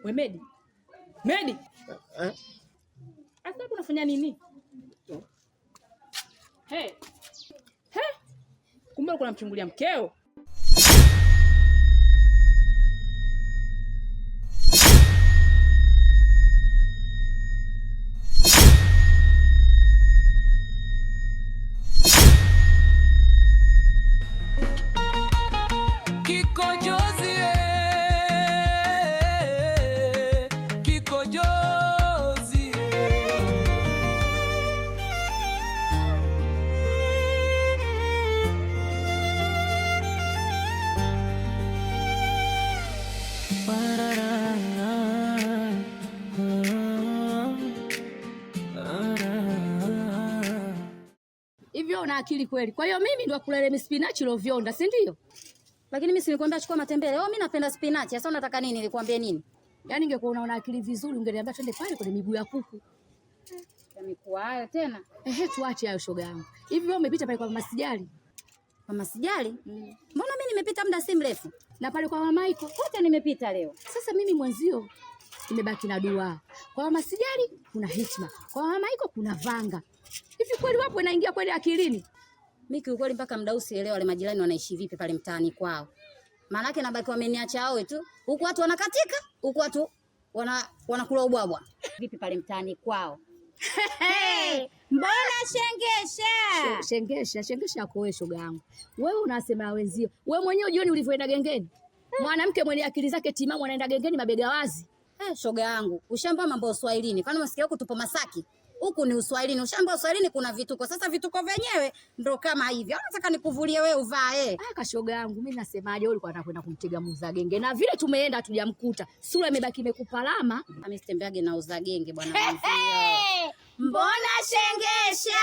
We Medi. Medi. Asa unafanya nini? Hey. Hey. Kumbe uko unamchungulia mkeo. Hivyo una akili kweli? Kwa hiyo mimi ndo kulele spinach lovionda, si ndio? Lakini mimi silikwambia chukua matembele. Mimi napenda spinach. Sasa unataka nini? Nilikwambia nini? Yaani ingekuwa unaona akili vizuri ungeniambia twende pale kwenye miguu ya kuku. Yamekuwa hayo tena. Tuache hayo shoga yangu. Hivi wewe umepita pale kwa Mama Sijali? Mama Sijali? Mbona mimi nimepita muda si mrefu? Na pale kwa Mama Iko kote nimepita leo. Sasa mimi mwenzio nimebaki na dua. Kwa Mama Sijali kuna hikma. Kwa Mama Iko kuna vanga. Hivi kweli wapo inaingia kweli akilini? Mimi kiukweli mpaka muda usielewa wale majirani wanaishi vipi pale mtaani kwao. Maana yake nabaki wameniacha hao tu. Huku watu wanakatika, huku watu wanakula ubwabwa. Vipi pale mtaani kwao? Mbona shengesha kwa wewe shoga yangu. Wewe unasema wenzio. Wewe mwenyewe jioni ulivyoenda gengeni. Mwanamke mwenye akili zake timamu anaenda gengeni mabega wazi. Shoga yangu, ushamba mambo Uswahilini. Kwani unasikia huko tupo Masaki? Huku ni Uswahilini. Ushamba Uswahilini kuna vituko. Sasa vituko venyewe ndo kama hivi. Unataka nikuvulie wewe uvae? Kashoga yangu mimi nasemaje, wewe ulikuwa unakwenda kumtega muuza genge. Na vile tumeenda hatujamkuta. Sura imebaki imekupalama. Amesitembeage na uza genge bwana mzee. Mbona shengesha?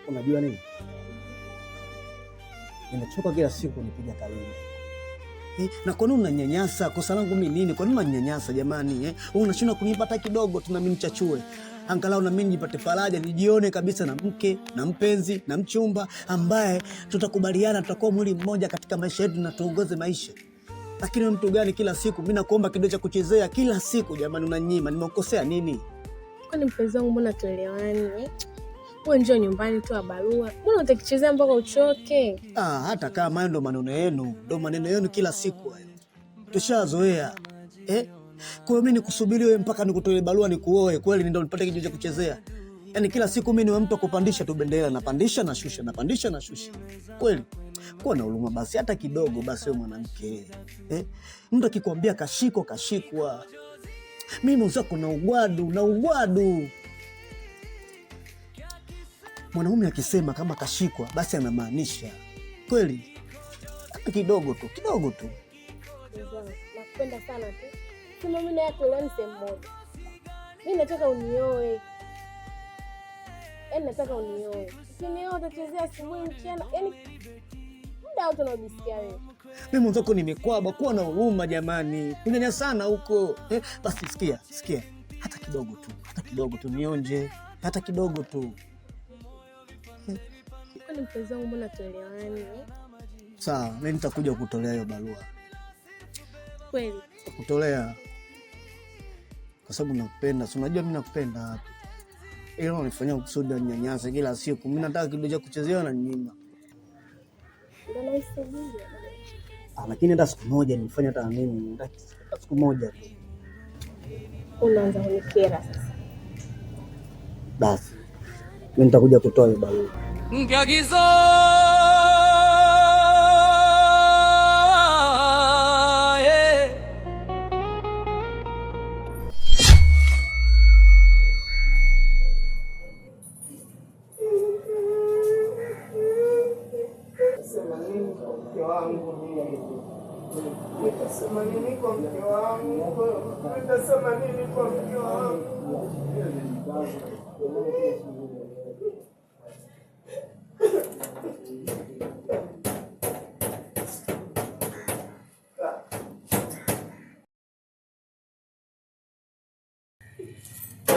Unajua nini? Nimechoka kila siku nipiga kalini. Na kwa nini unanyanyasa? Kosa langu mimi nini? Kwa nini unanyanyasa jamani? Wewe unashindwa kunipa hata kidogo tu na mimi nichachue. Angalau na mimi nipate faraja, nijione kabisa na mke, na mpenzi, na mchumba ambaye tutakubaliana tutakuwa mwili mmoja katika maisha yetu na tuongoze maisha. Lakini mtu gani kila siku mimi nakuomba kidogo cha kuchezea kila siku jamani unanyima. Nimekosea nini? Kwani mpenzi wangu mbona tuelewani? Wewe njoo nyumbani tu barua. Mbona utakichezea mpaka uchoke? Hata kama hayo ndo maneno yenu, ndo maneno yenu kila siku hayo. Tushazoea. Kwa hiyo mimi nikusubiri wewe mpaka nikutoe barua nikuoe kweli ndio nipate kitu cha kuchezea. Yaani kila siku mimi ni mtu kupandisha tu bendera, napandisha na shusha, napandisha na shusha. Kweli. Kuwa na huruma basi hata kidogo basi wewe mwanamke. Mtu akikwambia kashikwa. Mimi mzako na ugwadu. Mwanaume akisema kama kashikwa basi anamaanisha kweli. Kidogo tu. Nakupenda sana tu. Sema mimi na yako sehemu moja. Mimi nataka unioe. Nataka unioe. Ukinioa utachezea asubuhi mchana. Muda wote unajisikia wewe. Mimi mzako nimekwaba, kuwa na huruma jamani. Kunyanya sana huko. Basi sikia. Hata kidogo tu nionje. Hata kidogo tu. Kwani mpenzi wangu mbona tuelewani? Sawa, mimi nitakuja kutolea hiyo barua. Kweli? Kutolea. Kwa sababu nakupenda. Si unajua mimi nakupenda hapa. Ila unanifanyia kusudi nyanyasa kila siku. Mimi nataka kidogo cha kuchezea na nyima. Ndio naisaidia. Lakini hata siku moja nifanye hata mimi. Nataka siku moja tu. Unaanza kunikera sasa. Basi. Mimi nitakuja kutoa hiyo barua. Ngiagizo Nitasema nini kwa mke wangu?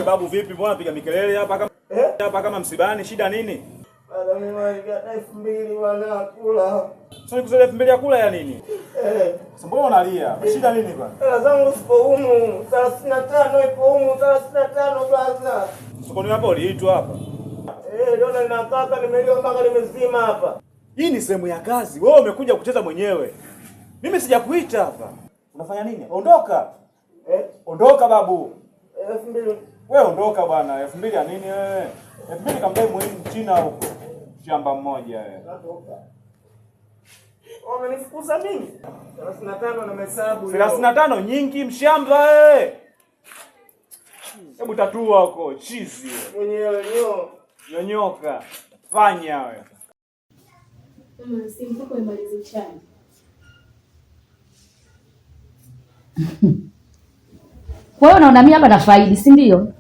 Babu vipi, mbona piga mikelele hapa kama hapa kama msibani, shida nini? Bado mimi nalipia 2,000 wanakula. Sasa nikuzoea 2,000 ya kula ya nini? Sasa mbona unalia? Shida nini bwana? Hela zangu sipo humu, 35 ipo humu, 35 bwana. Sokoni hapo uliitwa hapa? Leo ninataka nimeliwa mpaka nimezima hapa. Hii ni sehemu ya kazi. Wewe umekuja kucheza mwenyewe. Mimi sijakuita hapa. Unafanya nini? Ondoka. Ondoka babu. 2,000. Wewe ondoka bwana. 2,000 ya nini wewe? 2,000 kamdai muhimu China huko. Shamba mmoja wewe. Unanifukuza mimi? 35 na mahesabu. 35 nyingi mshamba wewe. Hebu tatua huko chizi. Mwenyewe Nyonyoka. Fanya wewe. Mama, si mpaka umalize chai. Kwa hiyo unaona mimi hapa na faidi, si ndio?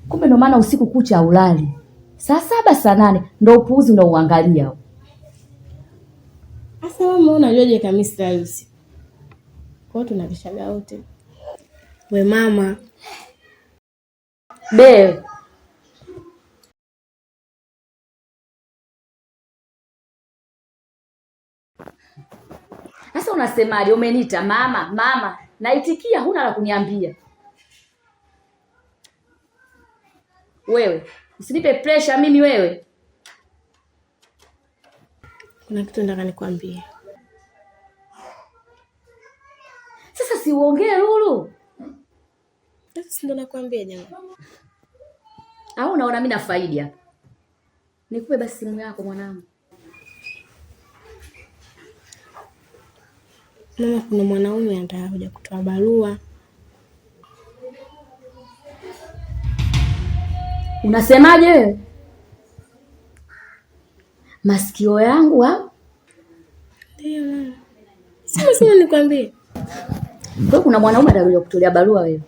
Kumbe ndo maana usiku kucha ulali. Saa 7 saa 8 ndo upuuzi unaoangalia. Sasa mama, unajuaje kama silali usiku? Kwa hiyo tunakeshaga wote. We mama. Be. Sasa unasemaje? Umeniita mama, mama. Naitikia, huna la kuniambia. Wewe, usinipe pressure mimi wewe. Kuna kitu nataka nikwambie. Sasa si uongee Lulu. Sasa ndo nakwambia jamani. Au unaona mimi na faidi hapa? Nikupe basi simu yako mwanangu. Mama, kuna mwanaume anataka kuja kutoa barua. Unasemaje wewe? Masikio yangu au? Ndio mama. Sasa nikwambie. Kwa kuna mwanaume atakuja kutolea barua wewe.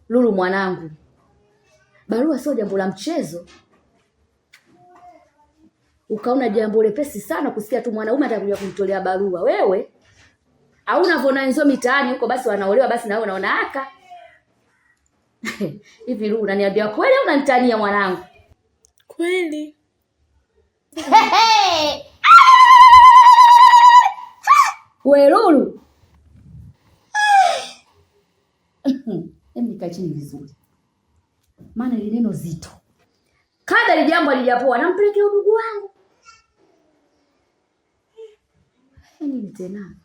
Lulu mwanangu. Barua sio jambo la mchezo. Ukaona jambo lepesi sana kusikia tu mwanaume atakuja kumtolea barua. Wewe au unavona hizo mitaani huko basi wanaolewa basi na wewe unaona aka. Hivi Lulu unaniambia kweli au unanitania mwanangu? Kweli. Wewe Lulu. Hebu kaa chini vizuri. Maana ile neno zito. Kada ile jambo alijapoa nampelekea udugu wangu. Nini tena?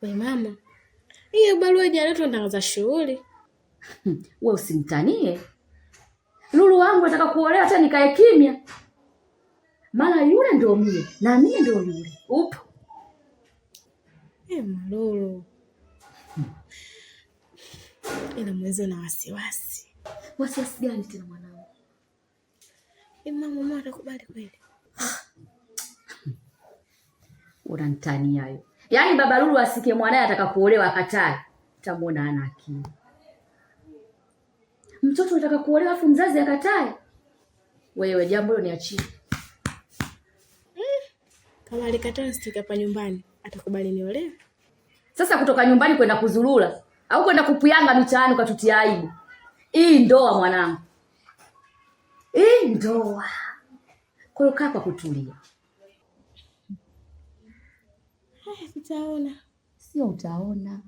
We mama. Hiyo barua ijaletwa ndangaza shughuli. Wewe usimtanie. Lulu wangu nataka kuolewa hata nikae kimya. Maana yule ndio mimi na mimi ndio yule. Upo. Lulu. Ina mwezo na wasiwasi. Wasiwasi gani tena mwanangu? Mama atakubali kweli? Unanitania hayo. Yaani baba Lulu asikie mwanae atakakuolewa akatae. Utamuona ana akili. Mtoto anataka kuolewa afu mzazi akatae. Wewe jambo hilo niachie. Kama alikataa nisitoke hapa nyumbani, atakubali niolewe? Sasa kutoka nyumbani kwenda kuzurura au kwenda kupuyanga mitaani ukatutia aibu. Hii ndoa mwanangu. Hii ndoa. Kwa hiyo kaa kwa kutulia. Utaona. Sio utaona.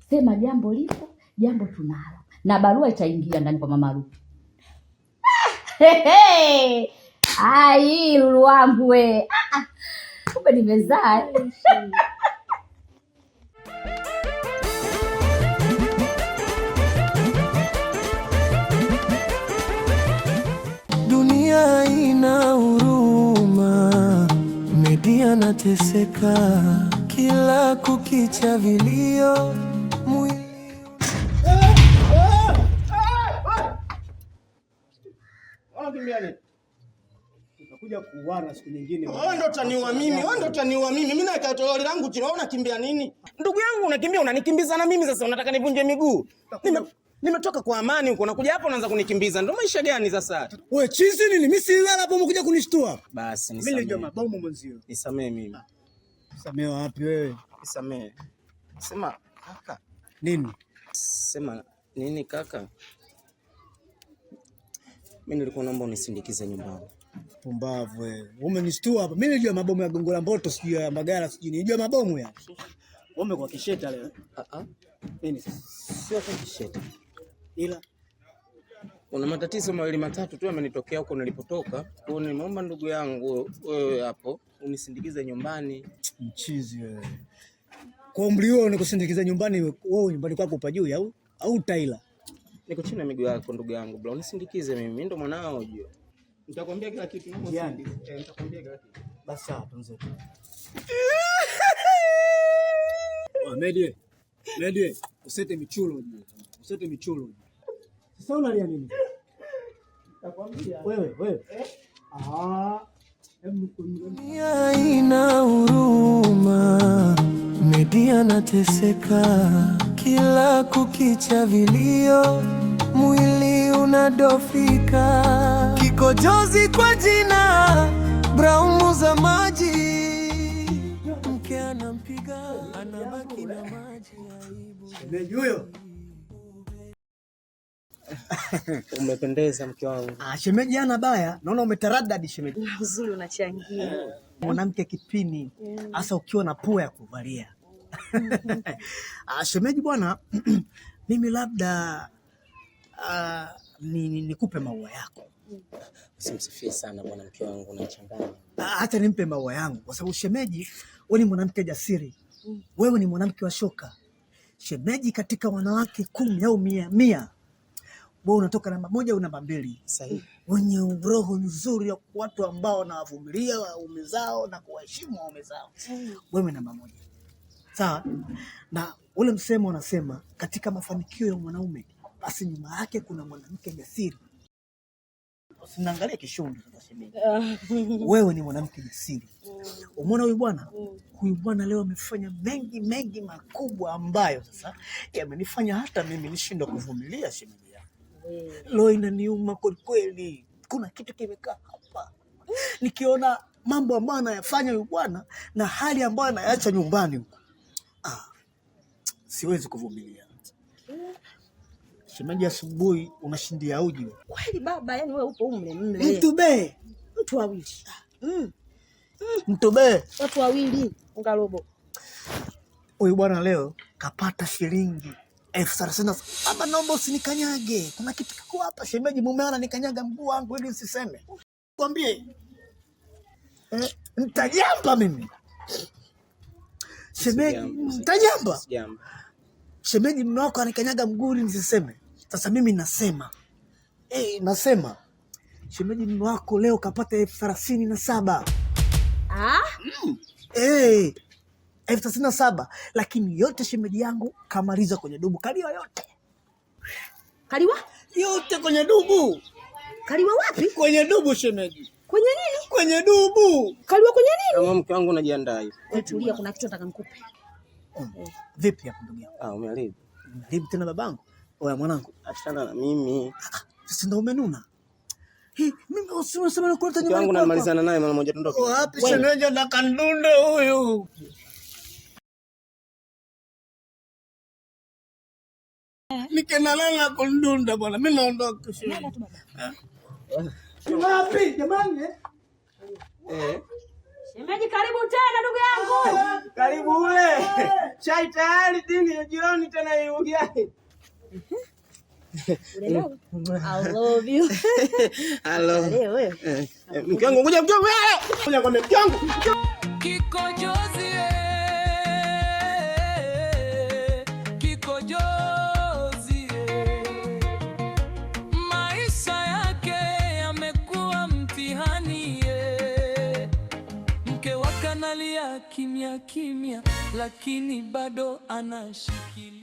Sema jambo lipo, jambo tunalo. Na barua itaingia ndani kwa mama Lulu. Ai, Lulu wangu we. Kumbe nimezaa. Dunia ina huruma, Media nateseka, kila kukicha vilio mwili. Utakuja kuuana siku nyingine. Wewe ndo utaniua mimi, wewe ndo utaniua mimi. Mimi na katololi langu chini, wewe unakimbia nini? Ndugu yangu unakimbia, unanikimbiza na mimi sasa unataka nivunje miguu. Nimetoka kwa amani huko, unakuja hapa unaanza kunikimbiza. Ndio maisha gani sasa? Wewe chizi nini? Mimi si lala hapo umekuja kunishtua. Basi nisamee. Mimi ndio mabomu mwenzio. Nisamee mimi. Samee wapi wewe? Nisamehe. Sema kaka. Nini? Sema nini kaka? Mimi nilikuwa naomba unisindikize nyumbani. Pumbavu wewe. Umenishtua hapa. Mimi nilijua mabomu ya Gongo la Mboto, sijui ya Mbagala, sijui nilijua mabomu ya. Wewe kwa kisheta leo. Nini sasa? Sio kwa kisheta. Ila kuna matatizo mawili matatu tu yamenitokea huko nilipotoka. Kwa hiyo nimeomba ndugu yangu wewe hapo unisindikize nyumbani. Mchizi wewe. Kwa umri huo nikusindikiza nyumbani, wewe nyumbani kwako upa juu au Taila? Niko chini ya miguu yako ndugu yangu bro, unisindikize mimi ndo mwanao unajua. Nitakwambia kila kitu mimi. Nitakwambia kila kitu. Basi sawa tunze. Medie, usete michulo. Usete michulo. Sasa unalia nini? Nitakwambia. Wewe. Haina huruma, Media nateseka, kila kukicha vilio, mwili unadofika, kikojozi kwa jina Braumu za maji, mke anampiga anabaki na maji aibu. Shemeji huyo. Umependeza mke wangu. Shemeji hana baya. Naona umetaradadi shemeji. Uzuri unachangia. Mwanamke kipini hasa ukiwa na pua ya kuvalia. Shemeji bwana, mimi labda nikupe maua yako. Usimsifie sana bwana mke wangu, unachanganya. Hata nimpe maua yangu kwa sababu shemeji, wewe ni mwanamke jasiri. Wewe ni mwanamke wa shoka. Shemeji, katika wanawake 10 au 100, wewe unatoka namba 1 au namba 2. Sahihi. Wenye roho nzuri ya watu ambao wanawavumilia waume zao na kuheshimu waume zao. Wewe namba 1. Sawa? Na ule msemo unasema katika mafanikio ya mwanaume basi nyuma yake kuna mwanamke jasiri. Usiniangalie kishundu sasa shemeji. Wewe ni mwanamke jasiri. Umeona huyu bwana? Huyu bwana leo amefanya mengi makubwa ambayo sasa yamenifanya hata mimi nishindwe kuvumilia shemeji. Leo inaniuma kweli. Kuna kitu kimekaa hapa. Nikiona mambo ambayo anayafanya huyu bwana na hali ambayo anaacha nyumbani huko. Siwezi kuvumilia. Shemeji, asubuhi unashindia uji wewe. Kweli baba, yani wewe upo mle. Mtu wawili. Watu wawili ungarobo. Huyu bwana leo kapata shilingi 30,000. Baba, naomba usinikanyage. Kuna kitu kiko hapa shemeji, mume ananikanyaga mguu wangu ili usiseme. Kwambie. Nitajamba mimi. Shemeji, nitajamba. Shemeji, mume wako anikanyaga mguu ili nisiseme. Sasa mimi nasema. Nasema. Shemeji, mume wako leo kapata 37,000. 37,000, lakini yote shemeji yangu kamaliza kwenye dubu. Kaliwa yote. Kaliwa? Yote kwenye dubu. Kaliwa wapi? Kwenye dubu shemeji. Kwenye nini? Kwenye dubu. Kaliwa kwenye nini? Kama mke wangu unajiandaa hivi. Wewe tulia, kuna kitu nataka nikupe. Vipi hapo ndugu yangu? Umeharibu. Umeharibu tena babangu. Oya mwanangu, achana na mimi. Sasa ndio umenuna. Mimi usisema na kuleta nyumbani wangu namalizana naye mara moja tundoke. Wapi shemeji na kandunda huyu? Nikenalala kundunda bwana. Mimi naondoka shemeji. Wapi jamani? Shemeji, karibu tena ndugu yangu. Karibu ule. Chai tayari dini ya jioni tena iugiani. I love you. Hello. Mke wangu ngoja mke wangu. Ngoja kwa mke wangu. Kikojozi. Maisha yake yamekuwa mtihani. Mke wake analia kimya, lakini bado anashikilia.